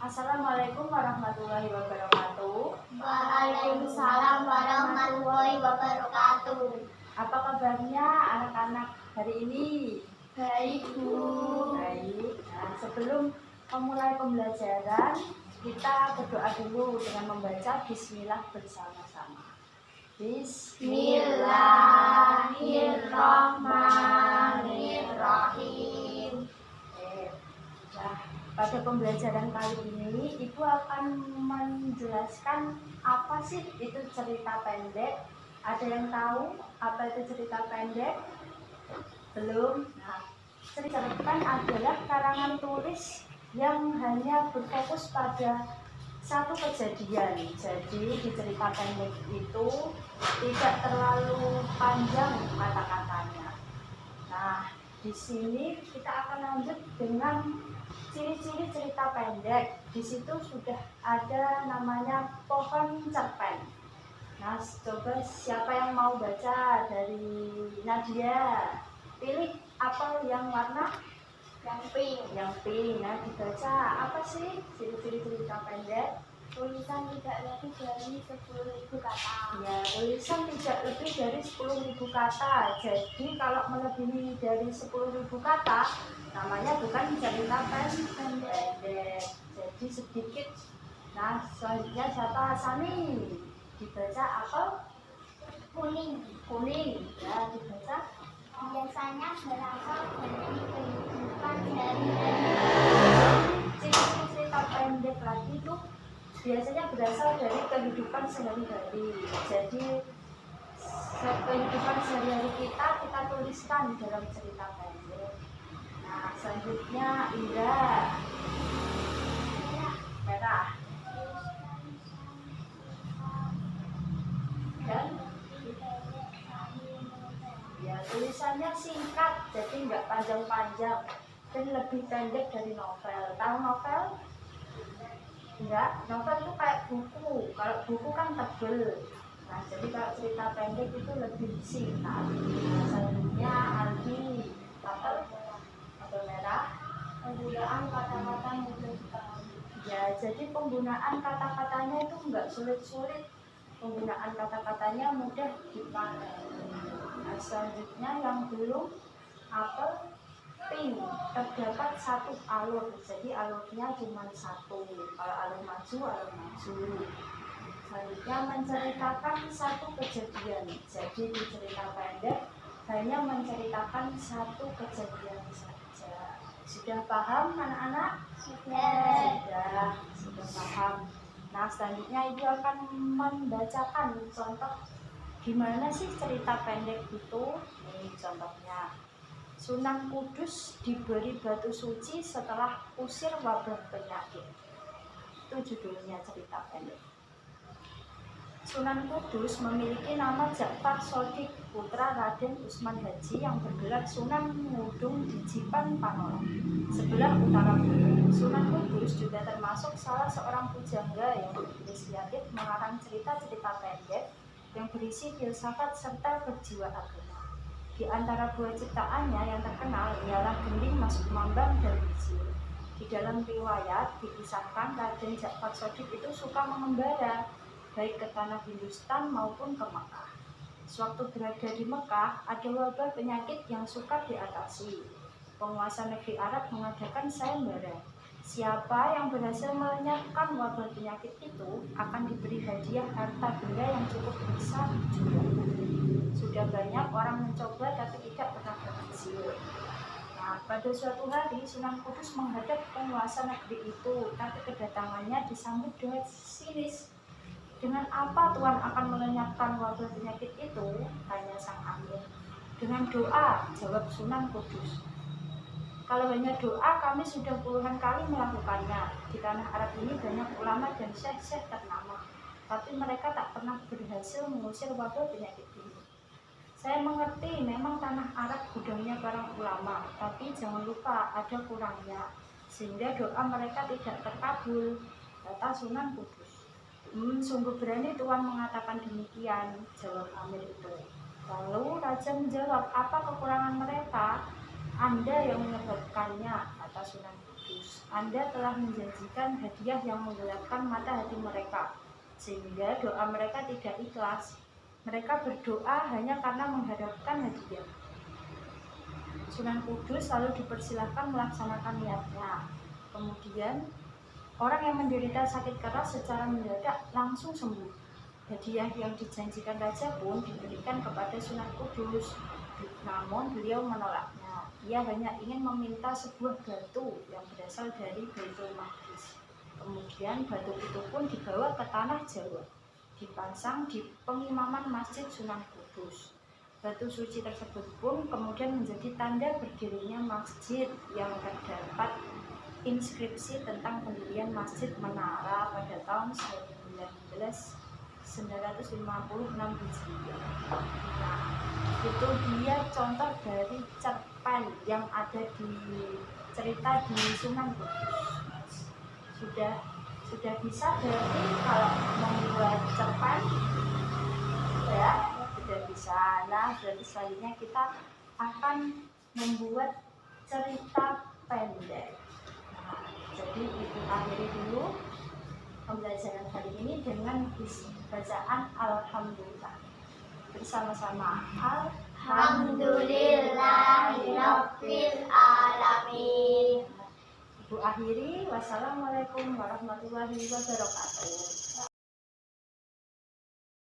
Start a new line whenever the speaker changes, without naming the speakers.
Assalamualaikum warahmatullahi wabarakatuh.
Waalaikumsalam warahmatullahi wabarakatuh.
Apa kabarnya anak-anak hari ini?
Baik, Bu.
Baik. Nah, sebelum memulai pembelajaran, kita berdoa dulu dengan membaca Bismillah bersama-sama.
Bismillahirrahmanirrahim.
Nah, pada pembelajaran kali ini, Ibu akan menjelaskan apa sih itu cerita pendek. Ada yang tahu apa itu cerita pendek? Belum? Nah, cerita pendek adalah karangan tulis yang hanya berfokus pada satu kejadian. Jadi di cerita pendek itu tidak terlalu panjang kata-katanya. Nah, di sini kita akan lanjut dengan ciri-ciri cerita pendek. Di situ sudah ada namanya pohon cerpen. Nah, coba siapa yang mau baca dari Nadia? Pilih apel yang warna
Yang pink.
Nah, dibaca apa sih ciri-ciri cerita pendek?
Tulisan tidak lebih dari 10.000 kata.
Ya, tulisan tidak lebih dari 10.000 kata. Jadi kalau melebihi dari 10.000 kata, namanya bukan cerita pendek. Jadi sedikit. Nah, selanjutnya siapa? Sani. Dibaca apel
Kuning.
Ya, dibaca
Biasanya berasal dari kehidupan dari
ciri-ciri cerita pendek lagi itu biasanya berasal dari kehidupan sehari-hari. Jadi kehidupan sehari-hari kita tuliskan dalam cerita pendek. Nah, selanjutnya Indra. Merah. Dan ya, tulisannya singkat, jadi nggak panjang-panjang dan lebih pendek dari novel. Tahu novel? Enggak, novel itu kayak buku. Kalau buku kan tebel. Nah, jadi kalau cerita pendek itu lebih singkat. Nah, selanjutnya Aldi. Apel merah.
penggunaan kata-kata mudah dipahami.
Ya, jadi penggunaan kata-katanya itu enggak sulit-sulit. Penggunaan kata-katanya mudah dipahami. Nah, selanjutnya yang belum apel pink, terdapat satu alur, jadi alurnya cuma satu. Kalau alur maju. Selanjutnya menceritakan satu kejadian. Jadi di cerita pendek hanya menceritakan satu kejadian saja. Sudah paham anak-anak?
Sudah.
Sudah paham. Nah, selanjutnya Ibu akan membacakan contoh gimana sih cerita pendek itu. Ini contohnya. Sunan Kudus diberi batu suci setelah usir wabah penyakit. Itu judulnya cerita pendek. Sunan Kudus memiliki nama Ja'far Shodiq, putra Raden Usman Haji yang bergelar Sunan Ngudung di Jipan Panolang, sebelah utara Bulu. Sunan Kudus juga termasuk salah seorang pujangga yang berinisiatif mengarang cerita-cerita pendek yang berisi filsafat serta berjiwa agama. Di antara buah ciptaannya yang terkenal ialah Gending Mas Kumambang dan Wiji. Di dalam riwayat dikisahkan Raden Ja'far Shodiq itu suka mengembara baik ke tanah Hindustan maupun ke Mekah. Sewaktu berada di Mekah, ada wabah penyakit yang sukar diatasi. Penguasa negeri Arab mengadakan sayembara. Siapa yang berhasil melenyapkan wabah penyakit itu akan diberi hadiah harta benda yang cukup besar juga. Sudah banyak orang mencoba tapi tidak pernah berhasil. Nah, pada suatu hari Sunan Kudus menghadap penguasa negeri itu, tapi kedatangannya disambut dengan sinis. Dengan apa Tuhan akan melenyapkan wabah penyakit itu? Tanya sang amir. Dengan doa, jawab Sunan Kudus. Kalau hanya doa, kami sudah puluhan kali melakukannya. Di tanah Arab ini banyak ulama dan syekh-syekh ternama, tapi mereka tak pernah berhasil mengusir wabah penyakit ini. Saya mengerti memang tanah Arab gudangnya para ulama, tapi jangan lupa ada kurangnya, sehingga doa mereka tidak terkabul, kata Sunan Kudus. Sungguh berani Tuhan mengatakan demikian, jawab amir itu. Lalu raja menjawab, apa kekurangan mereka? Anda yang menyebabkannya, kata Sunan Kudus. Anda telah menjanjikan hadiah yang menggelapkan mata hati mereka, sehingga doa mereka tidak ikhlas. Mereka berdoa hanya karena mengharapkan hadiah. Sunan Kudus lalu dipersilahkan melaksanakan niatnya. Kemudian, orang yang menderita sakit keras secara mendadak langsung sembuh. Hadiah yang dijanjikan raja pun diberikan kepada Sunan Kudus. Namun beliau menolaknya. Ia hanya ingin meminta sebuah batu yang berasal dari Baitul Maqdis. Kemudian batu itu pun dibawa ke tanah Jawa, dipasang di pengimaman Masjid Sunan Kudus. Batu suci tersebut pun kemudian menjadi tanda berdirinya masjid yang terdapat inskripsi tentang pendirian Masjid Menara pada tahun 1956 Hijriah. Nah, itu dia contoh dari cerpen yang ada di cerita di Sunan Kudus. Sudah bisa berarti kalau membuat cerpen ya sudah bisa. Nah, berarti selanjutnya kita akan membuat cerita pendek. Nah, jadi ibu akhiri dulu pembelajaran hari ini dengan bacaan Alhamdulillah. Bersama-sama
Alhamdulillahirabbil alamin.
Ibu akhiri, wassalamualaikum warahmatullahi wabarakatuh.